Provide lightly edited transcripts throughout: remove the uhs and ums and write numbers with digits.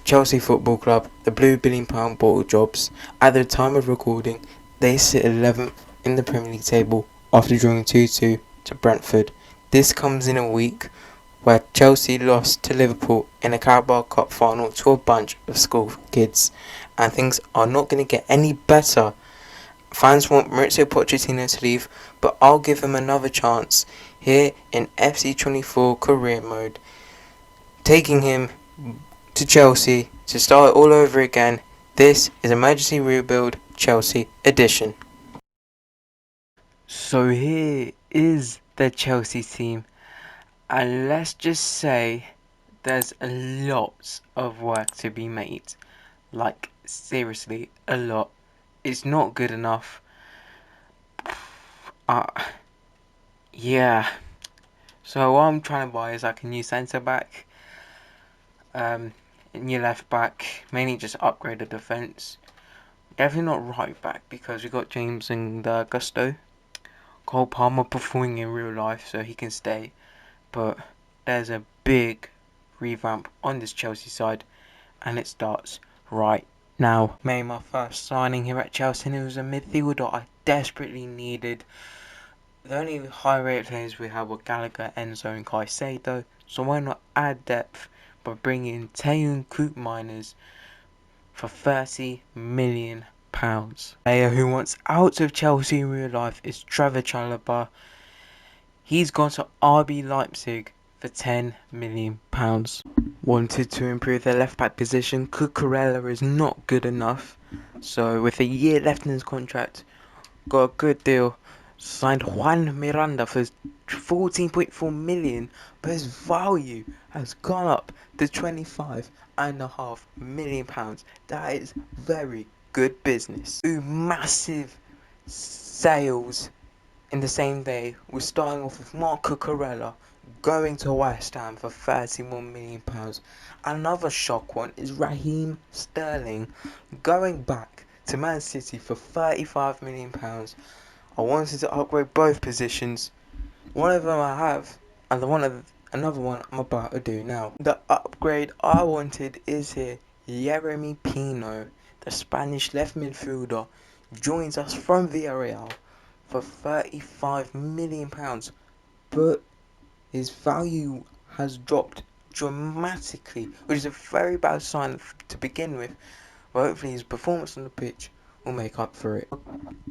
Chelsea Football Club, the Blue £1 billion bottle jobs. At the time of recording, they sit 11th in the Premier League table after drawing 2-2 to Brentford. This comes in a week where Chelsea lost to Liverpool in a Carabao Cup final to a bunch of school kids, and things are not going to get any better. Fans want Mauricio Pochettino to leave, but I'll give him another chance here in FC24 career mode, taking him to Chelsea to start all over again. This is Emergency Rebuild Chelsea Edition. So here is the Chelsea team, and let's just say there's a lot of work to be made. Like, seriously, a lot. It's not good enough. Uh, yeah. So what I'm trying to buy is like a new centre back, a new left back, mainly just upgrade the defence. Definitely not right back because we got James and Gusto. Cole Palmer performing in real life, so he can stay. But there's a big revamp on this Chelsea side, and it starts right now. Made my first signing here at Chelsea, and it was a midfielder I desperately needed. The only high rate players we had were Gallagher, Enzo, and Caicedo, so why not add depth by bringing in Tayun Koopminers for £30 million. Player who wants out of Chelsea in real life is Trevor Chalobah. He's gone to RB Leipzig for £10 million. Wanted to improve their left back position. Cucurella is not good enough, so with a year left in his contract, got a good deal. Signed Juan Miranda for 14.4 million, but his value has gone up to £25.5 million. That is very good business. Massive sales in the same day. We're starting off with Marc Cucurella going to West Ham for £31 million. Another shock one is Raheem Sterling going back to Man City for £35 million. I wanted to upgrade both positions. One of them I have, and another one I'm about to do now. The upgrade I wanted is here. Yeremy Pino, the Spanish left midfielder, joins us from Villarreal for £35 million, but his value has dropped dramatically, which is a very bad sign to begin with, but hopefully his performance on the pitch will make up for it.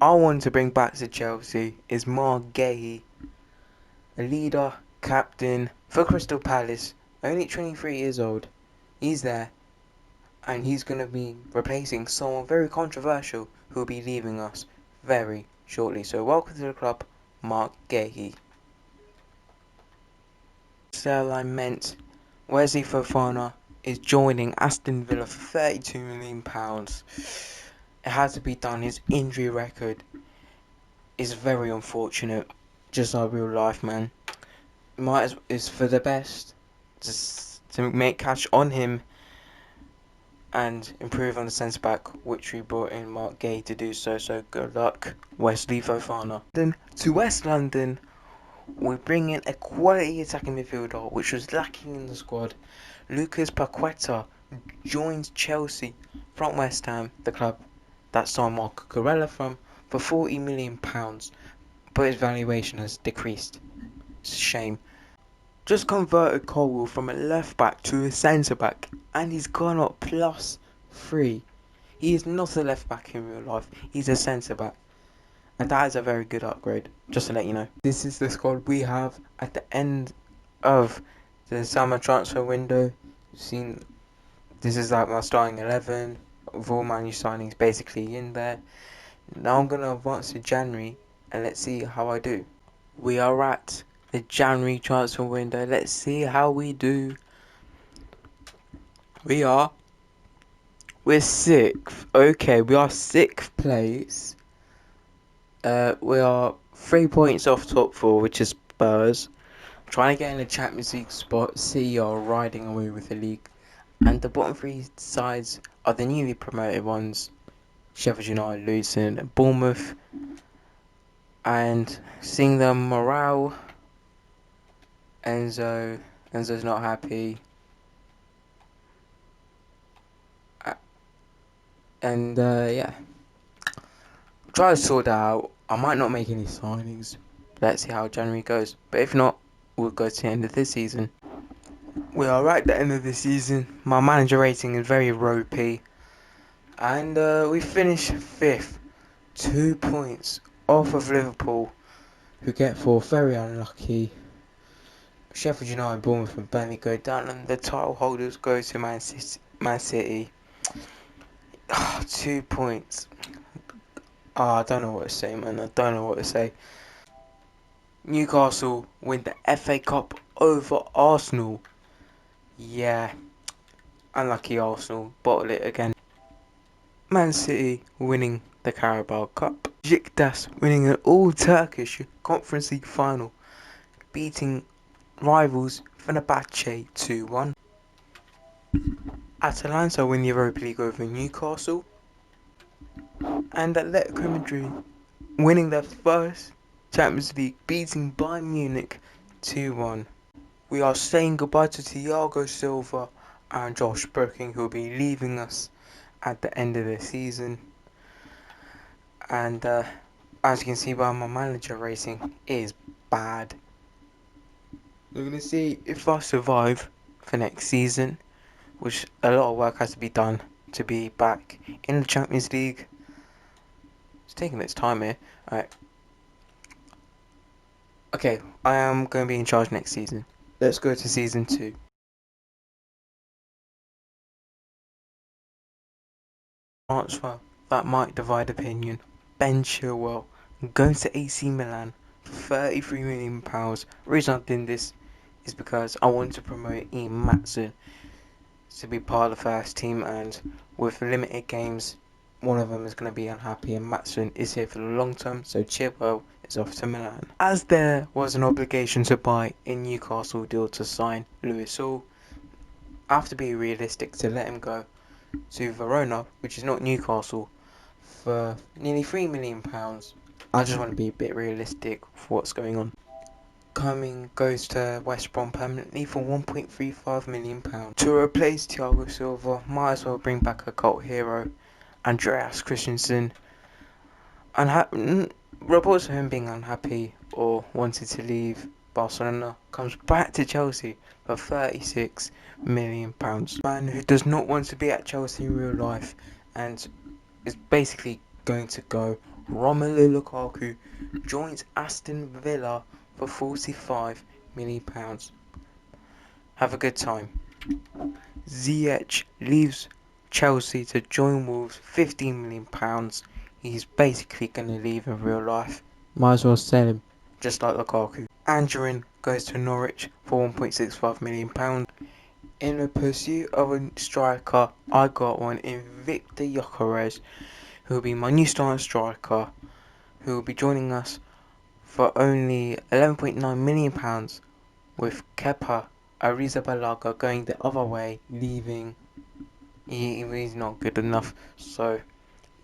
I want to bring back to Chelsea is Mark Gahey, a leader, captain for Crystal Palace, only 23 years old. He's there, and he's going to be replacing someone very controversial who will be leaving us very shortly. So welcome to the club, Mark Gahey. Sell I meant Wesley Fofana is joining Aston Villa for £32 million. It had to be done. His injury record is very unfortunate. Just like real life, man. It's for the best. Just to make cash on him and improve on the centre back, which we brought in Mark Gay to do so. So good luck, Wesley Fofana. Then to West London, we bring in a quality attacking midfielder, which was lacking in the squad. Lucas Paqueta joins Chelsea from West Ham, the club that signed Marco Cucurella from, for £40 million, but his valuation has decreased. It's a shame. Just converted Colwell from a left back to a centre back, and he's gone up +3. He is not a left back in real life, he's a centre back. And that is a very good upgrade, just to let you know. This is the squad we have at the end of the summer transfer window. This is like my starting 11 with all my new signings basically in there. Now I'm going to advance to January and let's see how I do. We are at the January transfer window. Let's see how we do. We're 6th. Okay, we are 6th place. We are 3 points off top 4, which is Spurs. Trying to get in the Champions League spot. City are riding away with the league. And the bottom 3 sides are the newly promoted ones. Sheffield United, Luton, and Bournemouth. And seeing the morale, Enzo's not happy. And yeah, try to sort that out. I might not make any signings. Let's see how January goes. But if not, we'll go to the end of this season. We are right at the end of the season. My manager rating is very ropey. And we finished 5th. 2 points off of Liverpool, who get fourth. Very unlucky. Sheffield United, Bournemouth and Burnley go down and the title holders go to Man City. 2 points. I don't know what to say, man. I don't know what to say. Newcastle win the FA Cup over Arsenal. Yeah, unlucky Arsenal. Bottle it again. Man City winning the Carabao Cup. Besiktas winning an all-Turkish Conference League final, beating rivals Fenerbahce 2-1. Atalanta win the Europa League over Newcastle. And Atletico Madrid winning their first Champions League, beating Bayern Munich 2-1. We are saying goodbye to Thiago Silva and Josh Birking, who will be leaving us at the end of the season. And as you can see by my manager rating, it is bad. We're going to see if I survive for next season, which a lot of work has to be done to be back in the Champions League. It's taking its time here. Alright. Okay, I am going to be in charge next season. Let's go to season 2. Transfer that might divide opinion. Ben Chilwell going to AC Milan for £33 million. The reason I'm doing this is because I want to promote Ian Matson to be part of the first team, and with limited games, one of them is going to be unhappy, and Matson is here for the long term, so Chilwell is off to Milan. As there was an obligation to buy a Newcastle deal to sign Lewis Hall, I have to be realistic to let him go to Verona, which is not Newcastle, for nearly £3 million. I just want to be a bit realistic for what's going on. Cumming goes to West Brom permanently for £1.35 million. To replace Thiago Silva, might as well bring back a cult hero, Andreas Christensen. Reports of him being unhappy or wanted to leave Barcelona comes back to Chelsea for £36 million. Man who does not want to be at Chelsea in real life and is basically going to go. Romelu Lukaku joins Aston Villa for £45 million. Have a good time. Ziyech leaves Chelsea to join Wolves, £15 million. He's basically going to leave in real life. Might as well sell him, just like Lukaku. Angerin goes to Norwich for £1.65 million. In the pursuit of a striker, I got one in Victor Gyökeres, who will be my new starting striker, who will be joining us for only £11.9 million, with Kepa Arrizabalaga going the other way, leaving. He's not good enough, so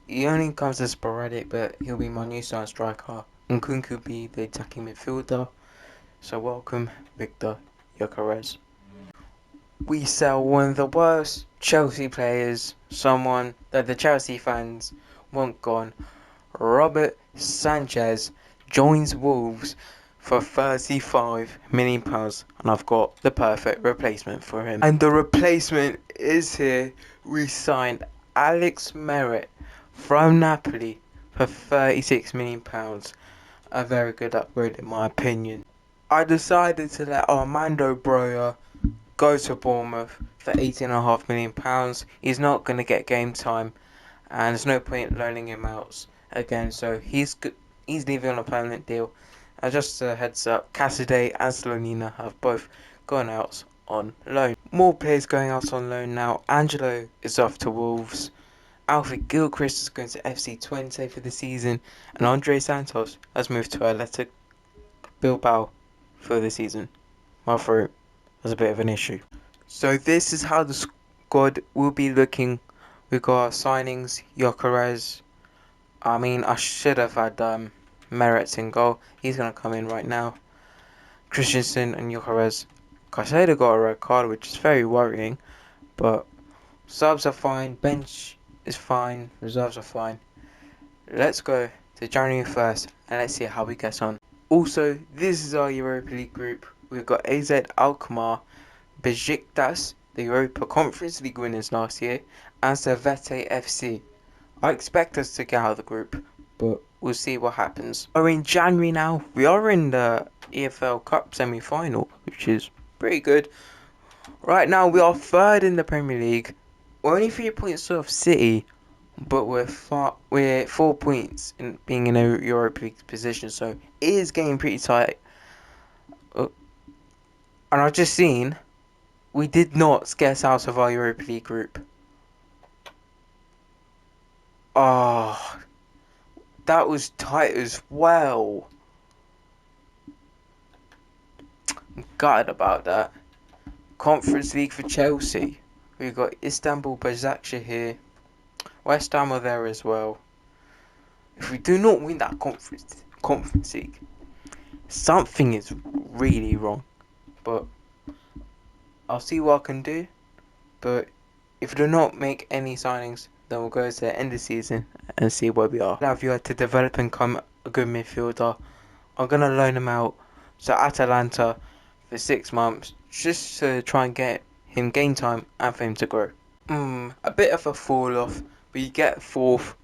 he only comes as sporadic, but he'll be my new starting striker. Nkunku will be the attacking midfielder, so welcome Victor Gyökeres. We sell one of the worst Chelsea players, someone that the Chelsea fans want gone. Robert Sanchez joins Wolves for £35 million, and I've got the perfect replacement for him. And the replacement is here. We signed Alex Merritt from Napoli for £36 million. A very good upgrade in my opinion. I decided to let Armando Broja go to Bournemouth for £18.5 million. He's not going to get game time, and there's no point loaning him out again, so he's leaving on a permanent deal. Just a heads up, Cassidy and Slonina have both gone out on loan. More players going out on loan now. Angelo is off to Wolves. Alfred Gilchrist is going to FC Twente for the season, and Andre Santos has moved to Athletic Bilbao for the season. My throat was a bit of an issue. So this is how the squad will be looking. We got our signings, Gyökeres. I should have had Merritt in goal. He's going to come in right now. Christensen and Gyökeres. Caicedo got a red card, which is very worrying. But subs are fine. Bench is fine. Reserves are fine. Let's go to January 1st and let's see how we get on. Also, this is our Europa League group. We've got AZ Alkmaar, Besiktas, the Europa Conference League winners last year, and Servette FC. I expect us to get out of the group, but we'll see what happens. We're in January now. We are in the EFL Cup semi-final, which is pretty good. Right now, we are third in the Premier League. We're only 3 points off City, but we're 4 points in being in a Europa League position, so it is getting pretty tight. And I've just seen we did not get out of our Europa League group. Oh, that was tight as well. I'm gutted about that. Conference League for Chelsea. We've got Istanbul Başakşehir here. West Ham are there as well. If we do not win that conference league, something is really wrong. But I'll see what I can do. But if we do not make any signings, then we'll go to the end of the season and see where we are. Lavia to develop and become a good midfielder. I'm gonna loan him out to Atalanta for 6 months just to try and get him game time and for him to grow. A bit of a fall off. We get fourth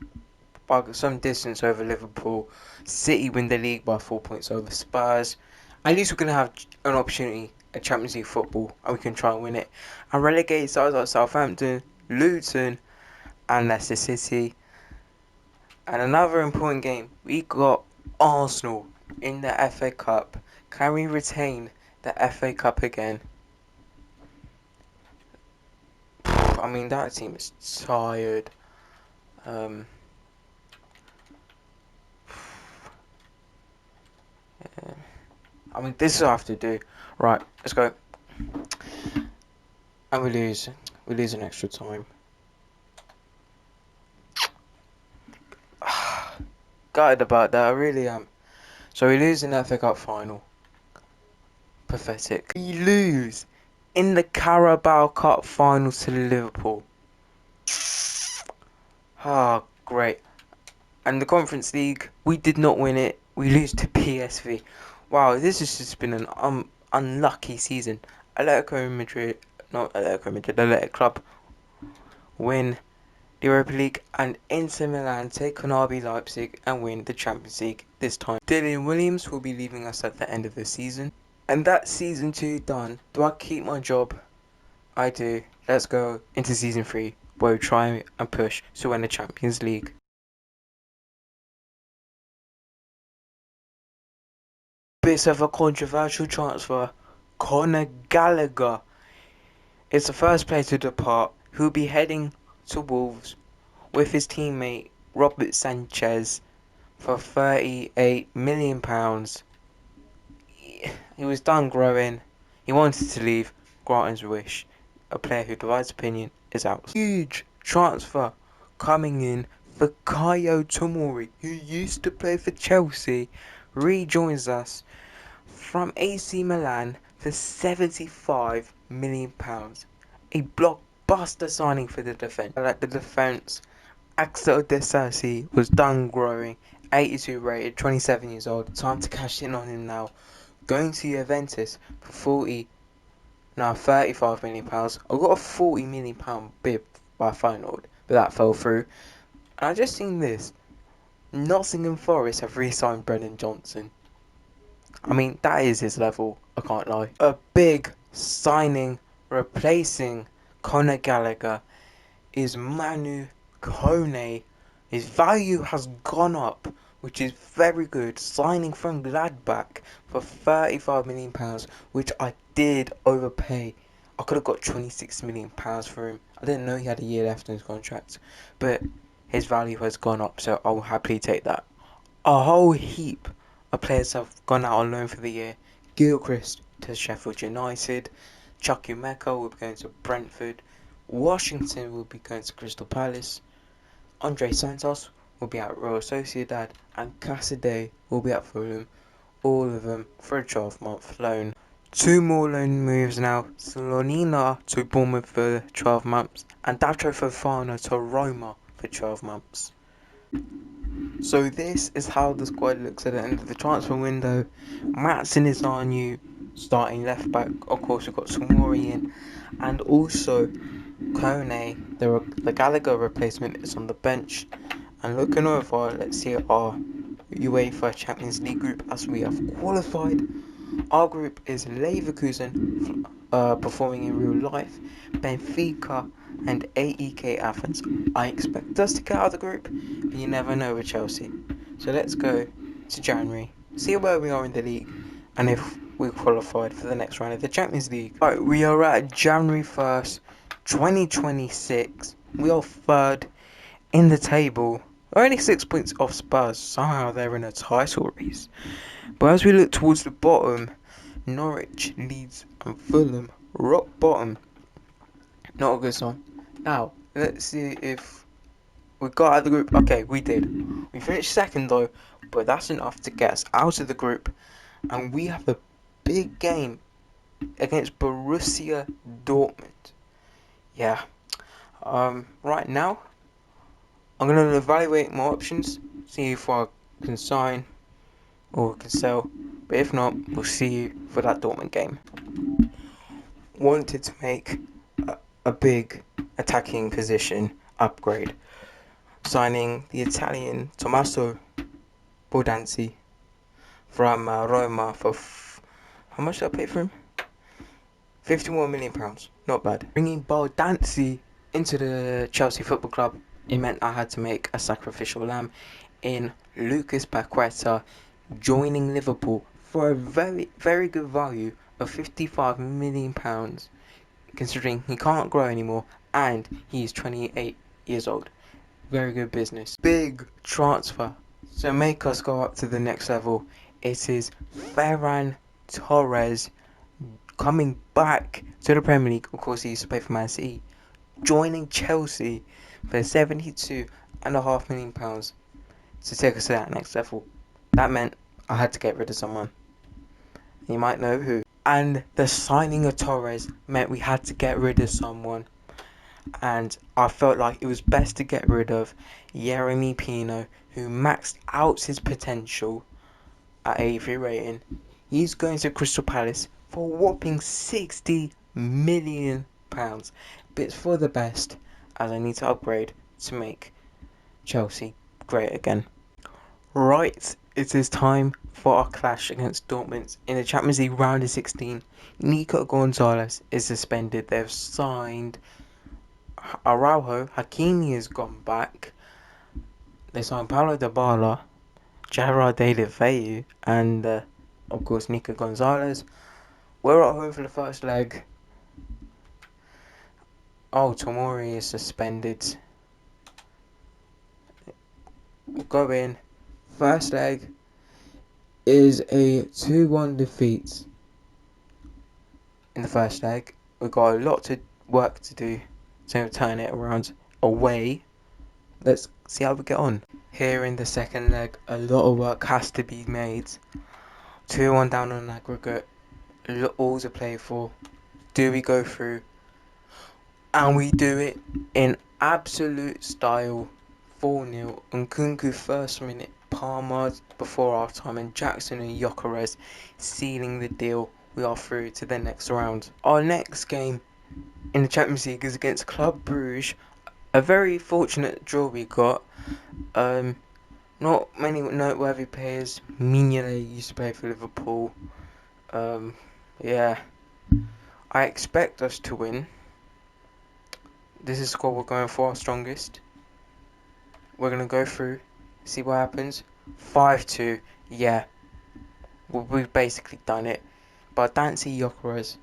by some distance over Liverpool. City win the league by 4 points over Spurs. At least we're going to have an opportunity at Champions League football and we can try and win it. And relegated sides like Southampton, Luton and Leicester City. And another important game, we got Arsenal in the FA Cup. Can we retain the FA Cup again? I mean, that team is tired. I mean, this is what I have to do. Right, let's go. And we lose. We lose an extra time. Gutted about that, I really am. So we lose in the FA Cup final. Pathetic. We lose in the Carabao Cup final to Liverpool. Ah, great. And the Conference League, we did not win it. We lose to PSV. Wow, this has just been an unlucky season. Atletico Madrid, not Atletico Madrid, Athletic Club win the Europa League, and Inter Milan take on RB Leipzig and win the Champions League this time. Dylan Williams will be leaving us at the end of the season. And that's season 2 done. Do I keep my job? I do. Let's go into season 3, where we try and push to win the Champions League. Bit of a controversial transfer. Conor Gallagher is the first player to depart, who'll be heading to Wolves with his teammate Robert Sanchez for £38 million. He was done growing. He wanted to leave. Grant his wish. A player who divides opinion is out. Huge transfer coming in for Kayo Tomori, who used to play for Chelsea, rejoins us from AC Milan for £75 million. A blockbuster signing for the defence. I like the defence. Axel Disasi was done growing. 82 rated, 27 years old. Time to cash in on him now. Going to Juventus for £35 million. I got a £40 million bid by Feyenoord, but that fell through. And I just seen this. Nottingham Forest have re-signed Brennan Johnson. I mean, that is his level, I can't lie. A big signing replacing Conor Gallagher is Manu Kone. His value has gone up, which is very good. Signing from Gladbach for £35 million, which I did overpay. I could have got £26 million for him. I didn't know he had a year left in his contract, but his value has gone up, so I'll happily take that. A whole heap of players have gone out on loan for the year. Gilchrist to Sheffield United. Chukwuemeka will be going to Brentford. Washington will be going to Crystal Palace. Andre Santos will be at Royal Sociedad. And Cassidy will be at Fulham. All of them for a 12-month loan. 2 more loan moves now. Slonina to Bournemouth for 12 months. And Dato Fofana to Roma for for 12 months. So this is how the squad looks at the end of the transfer window. Matson is our new starting left back. Of course, we've got Samori in, and also Kone, the Gallagher replacement, is on the bench. And looking over, let's see our UEFA Champions League group as we have qualified. Our group is Leverkusen, performing in real life, Benfica, and AEK Athens. I expect us to get out of the group, but you never know with Chelsea. So let's go to January, see where we are in the league, and if we qualified for the next round of the Champions League. Alright, we are at January 1st, 2026. We are third in the table. Only 6 points off Spurs. Somehow they're in a title race. But as we look towards the bottom, Norwich, Leeds, and Fulham, rock bottom. Not a good sign. Now, let's see if we got out of the group. Okay, we did. We finished second though, but that's enough to get us out of the group. And we have a big game against Borussia Dortmund. Yeah. Right now, I'm going to evaluate my options, see if I can sign or can sell. But if not, we'll see you for that Dortmund game. Wanted to make a big attacking position upgrade, signing the Italian Tommaso Bodanzi from Roma for how much did I pay for him? £51 million. Not bad. Bringing Bodanzi into the Chelsea Football Club, it meant I had to make a sacrificial lamb in Lucas Paqueta, joining Liverpool for a very, very good value of £55 million, considering he can't grow anymore and he's 28 years old. Very good business. Big transfer. So make us go up to the next level. It is Ferran Torres coming back to the Premier League. Of course, he used to play for Man City, joining Chelsea for £72.5 million to take us to that next level. That meant I had to get rid of someone. You might know who. And the signing of Torres meant we had to get rid of someone. And I felt like it was best to get rid of Yeremy Pino, who maxed out his potential at 83 rating. He's going to Crystal Palace for a whopping £60 million. But it's for the best, as I need to upgrade to make Chelsea great again. Right, it is time for our clash against Dortmund in the Champions League round of 16. Nico Gonzalez is suspended. They've signed Araujo. Hakimi has gone back. They signed Paulo Dybala, Gerard Deulofeu, and of course Nico Gonzalez. We're at home for the first leg. Oh, Tomori is suspended. We'll go in. First leg is a 2-1 defeat. In the first leg, we've got a lot of work to do to turn it around away. Let's see how we get on. Here in the second leg, a lot of work has to be made. 2-1 down on aggregate. All to play for. Do we go through? And we do it in absolute style. 4-0. Nkunku first minute. Palmer before half time. And Jackson and Gyökeres sealing the deal. We are through to the next round. Our next game in the Champions League is against Club Brugge. A very fortunate draw we got. Not many noteworthy players. Mignolet used to play for Liverpool. Yeah. I expect us to win. This is the squad we're going for, our strongest. We're going to go through, see what happens. 5-2. Yeah. We've basically done it. But Dancy Gyökeres.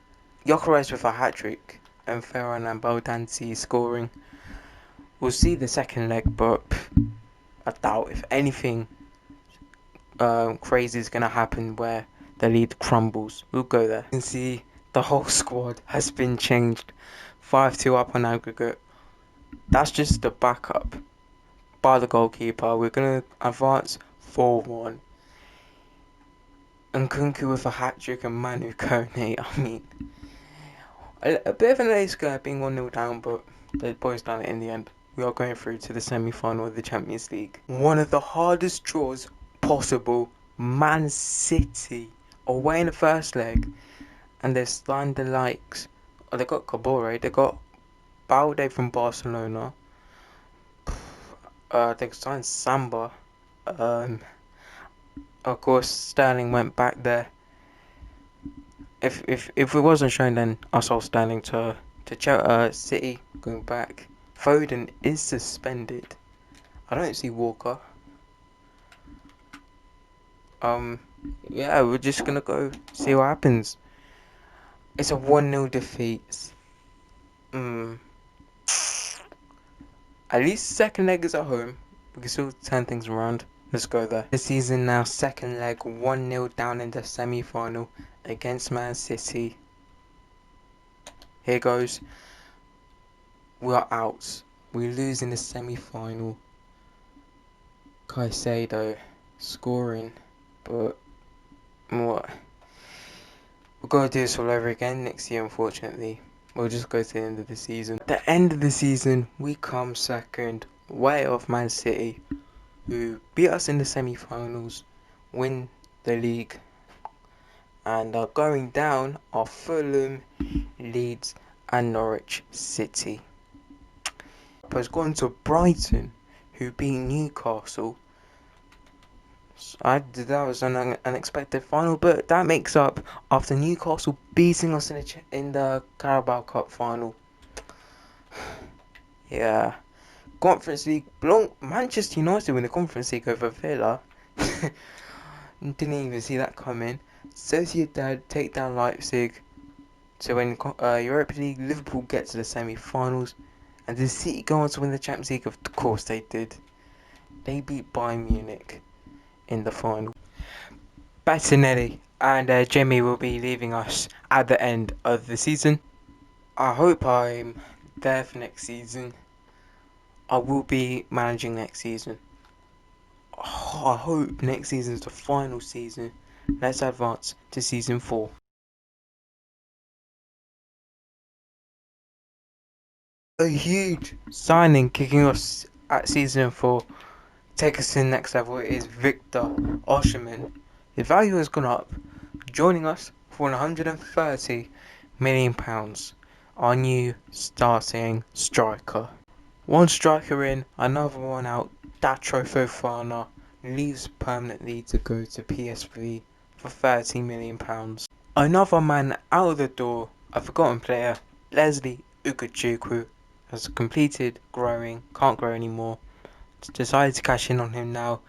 Gyökeres with a hat-trick. And Ferran Bodanzi scoring. We'll see the second leg, but I doubt if anything crazy is going to happen where the lead crumbles. We'll go there. You can see the whole squad has been changed. 5-2 up on aggregate. That's just the backup by the goalkeeper. We're going to advance 4-1. And Nkunku with a hat-trick and Manu Kone. I mean, a bit of an ace guy being 1-0 down, but the boys done it in the end. we are going through to the semi-final of the Champions League. One of the hardest draws possible. Man City away in the first leg, and they're starting the likes. Oh, they got Cabore, they got Balde from Barcelona. They signed Samba. Um, of course, Sterling went back there. If it wasn't shown, then I saw Sterling to City going back. Foden is suspended. I don't see Walker. Um, yeah, we're just gonna go see what happens. It's a 1-0 defeat. Mm. At least second leg is at home. We can still turn things around. Let's go there. This season now, second leg, 1-0 down in the semi-final against Man City. Here goes. We are out. We lose in the semi-final. Caicedo scoring, but what? We're gonna do this all over again next year, unfortunately. We'll just go to the end of the season. At the end of the season, we come second, way off Man City, who beat us in the semi-finals, win the league, and are going down are Fulham, Leeds, and Norwich City. Has gone to Brighton, who beat Newcastle. That was an unexpected final, but that makes up after Newcastle beating us in the Carabao Cup final. Yeah, Conference League. Manchester United win the Conference League over Villa. Didn't even see that coming. Sociedad take down Leipzig. So when Europa League, Liverpool get to the semi-finals, and did City go on to win the Champions League? Of course they did. They beat Bayern Munich in the final. Bettinelli and Jimmy will be leaving us at the end of the season. I hope I'm there for next season. I will be managing next season. Oh, I hope next season is the final season. Let's advance to season 4. A huge signing kicking us at season 4. Take us to the next level is Victor Osimhen. His value has gone up, joining us for £130 million. Our new starting striker. One striker in, another one out. Datro Fofana leaves permanently to go to PSV for £30 million. Another man out of the door, a forgotten player, Leslie Ugochukwu, has completed growing, can't grow anymore. Decided to cash in on him now.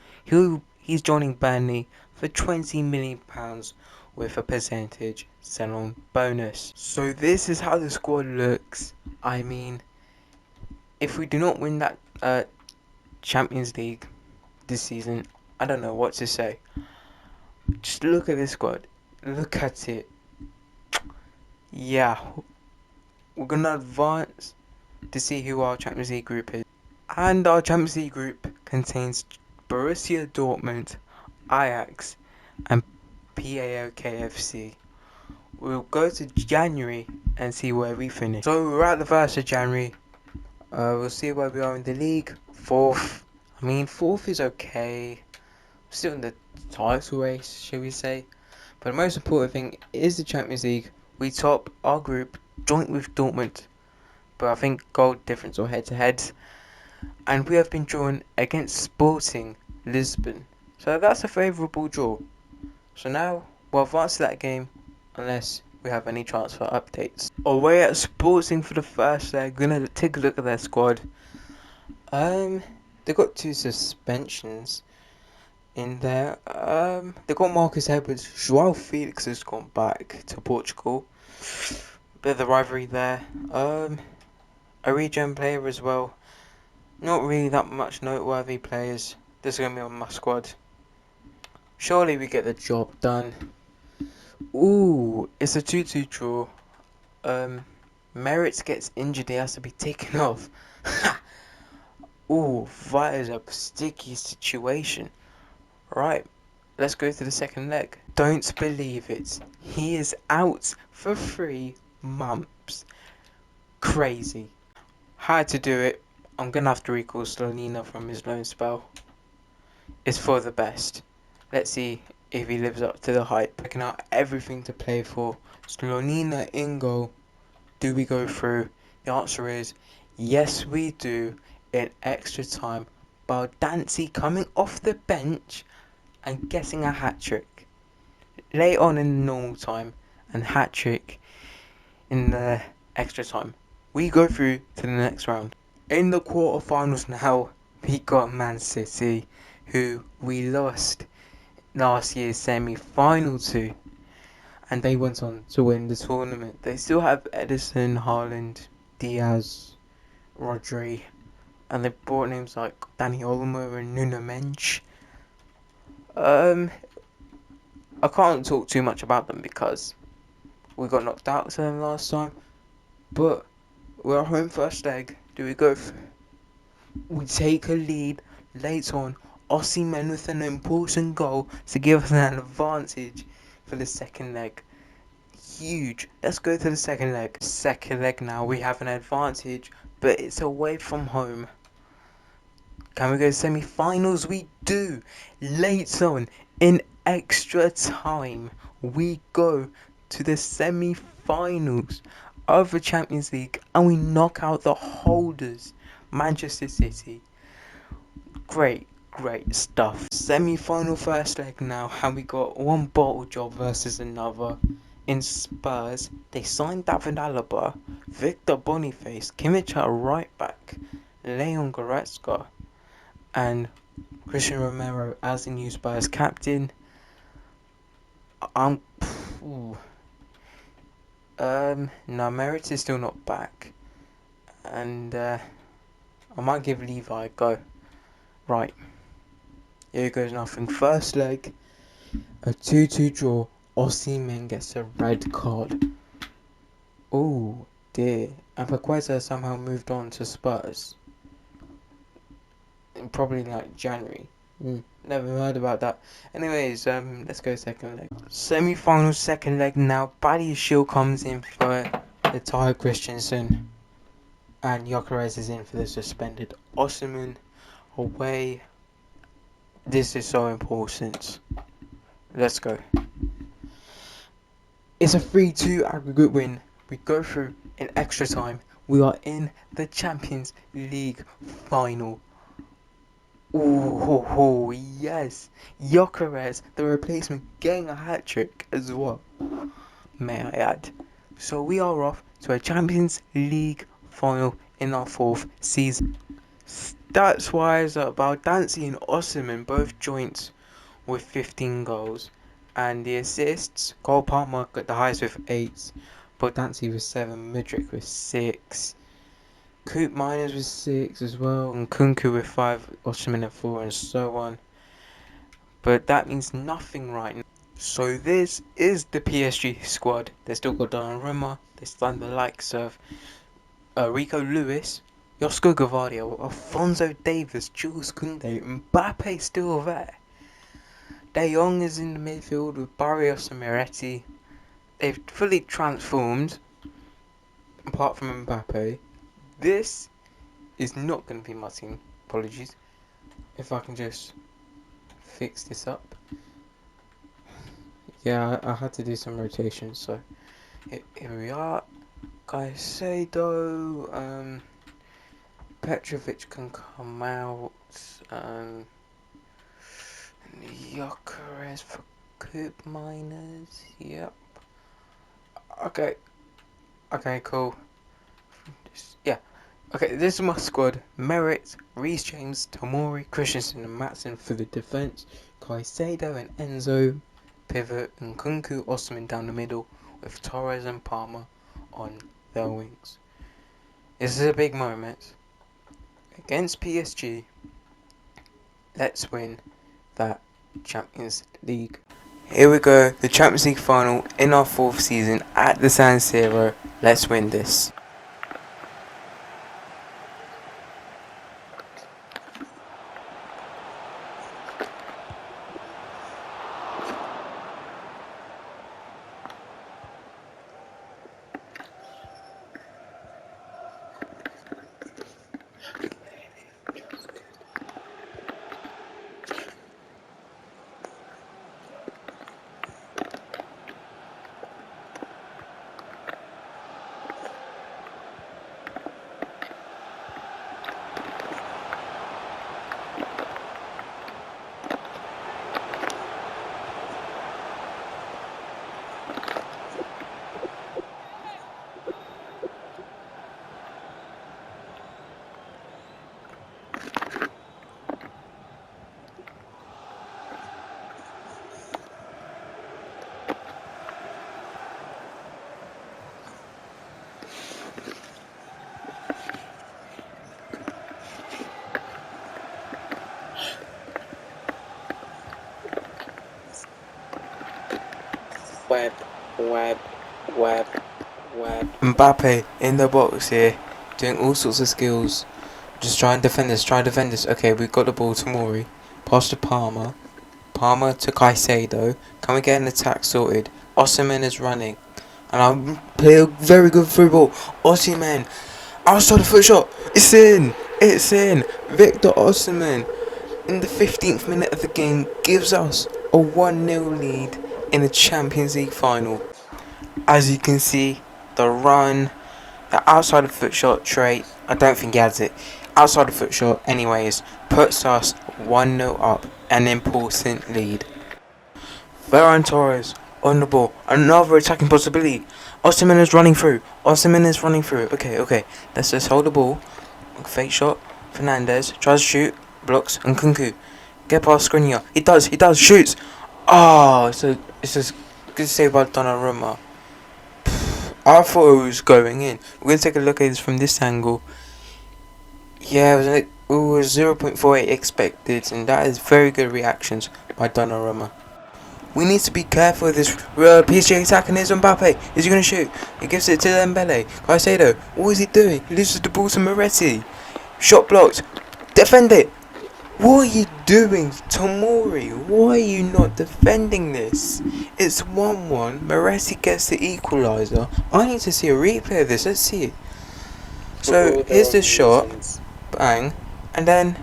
He's joining Burnley for £20 million with a percentage sell-on bonus. So this is how the squad looks. I mean, if we do not win that Champions League this season, I don't know what to say. Just look at this squad. Look at it. Yeah, we're gonna advance to see who our Champions League group is. And our Champions League group contains Borussia Dortmund, Ajax, and PAOK FC. We'll go to January and see where we finish. So we're at the 1st of January. We'll see where we are in the league. 4th. I mean, 4th is okay. Still in the title race, shall we say. But the most important thing is the Champions League. We top our group joint with Dortmund. But I think goal difference or head to head. And we have been drawn against Sporting Lisbon. So that's a favourable draw. So now we'll advance to that game unless we have any transfer updates. Away at Sporting for the first leg, gonna take a look at their squad. They got 2 suspensions in there. They got Marcus Edwards. Joao Felix has gone back to Portugal. Bit of the rivalry there. A regen player as well. Not really that much noteworthy players. This is going to be on my squad. Surely we get the job done. Ooh, it's a 2-2 draw. Merritt gets injured, he has to be taken off. Ooh, that is a sticky situation. Right, let's go to the second leg. Don't believe it. He is out for 3 months. Crazy. Had to do it. I'm gonna have to recall Slonina from his loan spell. It's for the best. Let's see if he lives up to the hype. Picking out everything to play for. Slonina in goal. Do we go through? The answer is yes, we do. In extra time, Baldanzi coming off the bench and getting a hat trick. Late on in the normal time and hat trick in the extra time. We go through to the next round. In the quarterfinals now, we got Man City, who we lost last year's semi-final to, and they went on to win the tournament. They still have Edison, Haaland, Diaz, Rodri, and they brought names like Danny Olmo and Nuno Mensch. Um, I can't talk too much about them because we got knocked out to them last time, but we're home first leg. Do we go? We take a lead late on. Osimhen with an important goal to give us an advantage for the second leg. Huge. Let's go to the second leg. Second leg now, we have an advantage, but it's away from home. Can we go to semi-finals? We do. Late on, in extra time, we go to the semi-finals of the Champions League and we knock out the holders, Manchester City. Great, great stuff. Semi-final first leg now, and we got one bottle job versus another. In Spurs, they signed David Alaba, Victor Boniface, Kimmich at right back, Leon Goretzka, and Christian Romero as the new Spurs captain. Um, ooh, no, Merit is still not back, and I might give Levi a go. Right, here goes nothing. First leg, a 2-2 draw. Osimhen gets a red card. Oh dear, and Paqueta somehow moved on to Spurs. Probably like January. Never heard about that. Anyways, let's go second leg. Semi-final second leg now. Badiashile comes in for the tired Christensen, and Gyökeres is in for the suspended Osimhen. Away. This is so important. Let's go. It's a 3-2 aggregate win. We go through in extra time. We are in the Champions League final. Oh, yes. Gyökeres, the replacement, getting a hat trick as well, may I add. So we are off to a Champions League final in our fourth season. Stats wise, Baldanzi and Osimhen both joint with 15 goals. And the assists, Cole Palmer got the highest with 8, Baldanzi with 7, Mudryk with 6. Coop Miners with 6 as well, and Kunku with 5, Osimhen at 4, and so on. But that means nothing right now. So this is the PSG squad. They still got Donnarumma. They still have the likes of Rico Lewis, Josko Gvardiol, Alphonso Davies, Jules Koundé, Mbappe still there. De Jong is in the midfield with Barrios and Miretti. They've fully transformed, apart from Mbappe. This is not going to be my team. Apologies. If I can just fix this up. Yeah, I had to do some rotation, so here we are. Caicedo, Petrovic can come out, Gyökeres for Coop Miners, yep. Okay, cool. Yeah. Okay, this is my squad. Merritt, Reece James, Tomori, Christensen and Matson for the defence. Caicedo and Enzo, pivot, and Kunku Osimhen down the middle with Torres and Palmer on their wings. This is a big moment. Against PSG, let's win that Champions League. Here we go, the Champions League final in our fourth season at the San Siro. Let's win this. web, web, web, web. Mbappe in the box here, doing all sorts of skills. Just try and defend this, try and defend this. Okay, we've got the ball to Mori. Pass to Palmer. Palmer to Caicedo. Can we get an attack sorted? Osimhen is running. And I'll play a very good through ball. Osimhen. Outside the foot shot. It's in. It's in. Victor Osimhen, in the 15th minute of the game, gives us a 1-0 lead in the Champions League final. As you can see, the run, the outside the foot shot trait, I don't think he has it. Outside the foot shot, anyways, puts us 1-0 up, an important lead. Ferran Torres on the ball, another attacking possibility. Osimhen is running through. Osimhen is running through. Okay. Let's just hold the ball. Fake shot. Fernandez tries to shoot, blocks, and Kunku. Get past Skriniar. He does, shoots. Oh, it's a good save by Donnarumma. I thought it was going in. We're going to take a look at this from this angle. Yeah, it was 0.48 expected, and that is very good reactions by Donnarumma. We need to be careful with this PSG attacking is Mbappe. Is he going to shoot? He gives it to Dembele. Caicedo, what is he doing? He loses the ball to Moretti. Shot blocked. Defend it. What are you doing, Tomori? Why are you not defending this? It's 1-1. Moretti gets the equaliser. I need to see a replay of this. Let's see it. So here's the shot. Bang. And then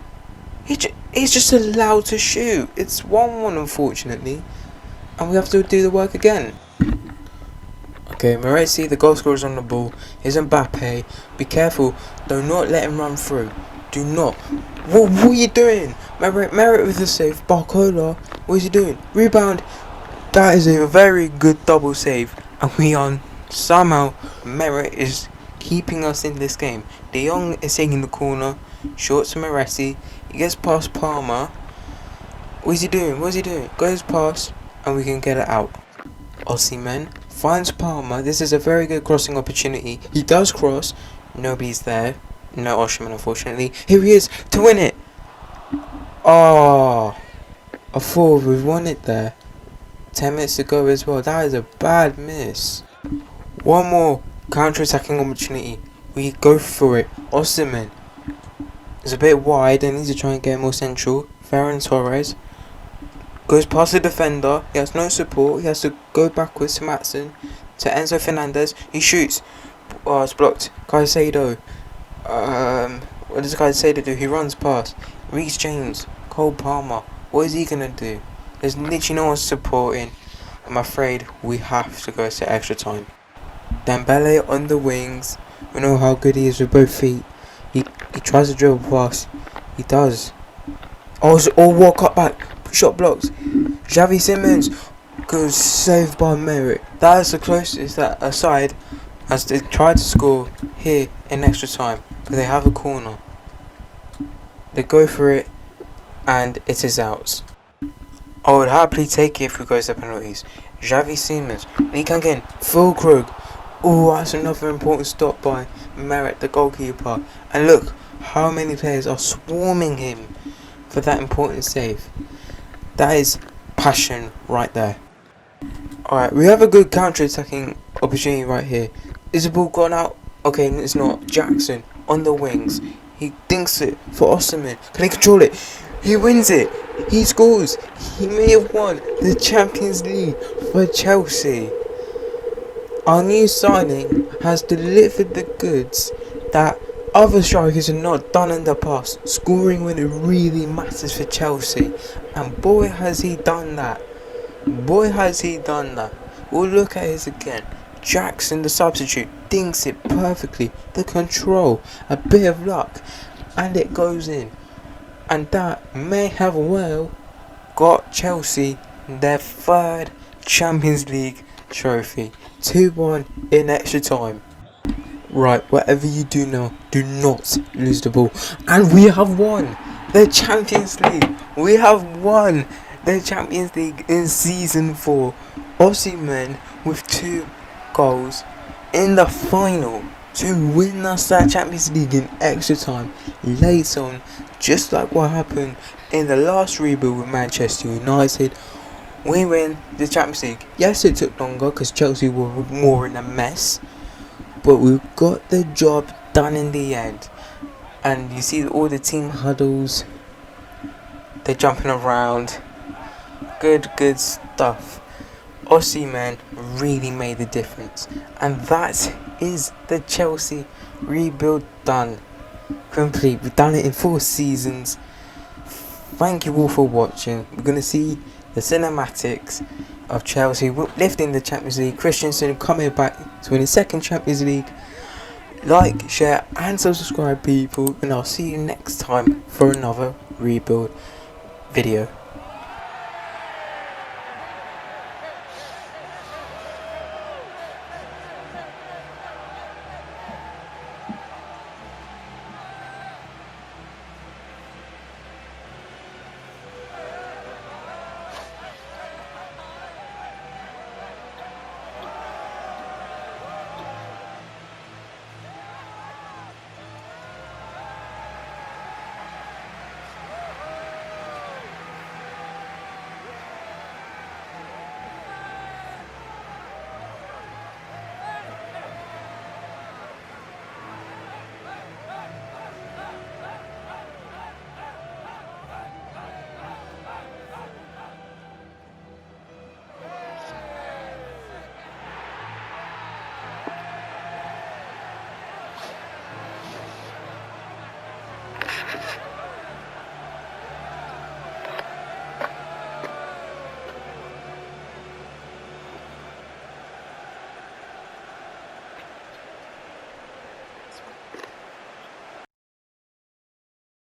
he's just allowed to shoot. It's 1-1, unfortunately. And we have to do the work again. Okay, Moretti, the goal scorer, is on the ball. Here's Mbappe. Be careful. Do not let him run through. Do not. What are you doing? Merit with the save. Barcola. What is he doing? Rebound. That is a very good double save. And we are somehow, Merit is keeping us in this game. De Jong is taking the corner. Short to Moretti. He gets past Palmer. What is he doing? Goes past. And we can get it out. Osimhen finds Palmer. This is a very good crossing opportunity. He does cross. Nobody's there. No Osimhen, unfortunately. Here he is to win it. Oh, I thought we won it there. 10 minutes to go as well. That is a bad miss. One more counter-attacking opportunity. We go for it. Osimhen is a bit wide. I need to try and get more central. Ferran Torres goes past the defender. He has no support. He has to go backwards to Matson. To Enzo Fernandez. He shoots. Oh, it's blocked. Caicedo. What does Caicedo do? He runs past. Reece James. Cole Palmer. What is he going to do? There's literally no one supporting. I'm afraid we have to go to extra time. Dembele on the wings. We know how good he is with both feet. He tries to dribble past. He does. Walk up back. Shot blocks. Xavi Simons goes saved by Merit. That is the closest that a side has they tried to score here in extra time. But they have a corner. They go for it and it is out. I would happily take it if we go to penalties. Xavi Simons, Lee Kang-in, Phil Krug. Oh, that's another important stop by Merit, the goalkeeper. And look how many players are swarming him for that important save. That is passion right there. Alright, we have a good counter-attacking opportunity right here. Is the ball gone out? Okay, it's not. Jackson on the wings. He dinks it for Osimhen. Can he control it? He wins it. He scores. He may have won the Champions League for Chelsea. Our new signing has delivered the goods that other strikers have not done in the past, scoring when it really matters for Chelsea. And boy has he done that. We'll look at his again. Jackson, the substitute, dinks it perfectly. The control, a bit of luck, and it goes in. And that may have well got Chelsea their third Champions League trophy. 2-1 in extra time. Right, whatever you do now, do not lose the ball. And we have won the Champions League. We have won the Champions League in Season 4. Osimhen with 2 goals in the final to win us that Champions League in extra time. Late on, just like what happened in the last rebuild with Manchester United. We win the Champions League. Yes, it took longer because Chelsea were more in a mess, but we got the job done in the end. And you see all the team huddles, they're jumping around. Good stuff. Aussie man really made the difference. And that is the Chelsea rebuild done. Complete. We've done it in 4 seasons. Thank you all for watching. We're going to see the cinematics of Chelsea lifting the Champions League. Christensen coming back to win his second Champions League. Like, share and subscribe people, and I'll see you next time for another rebuild video.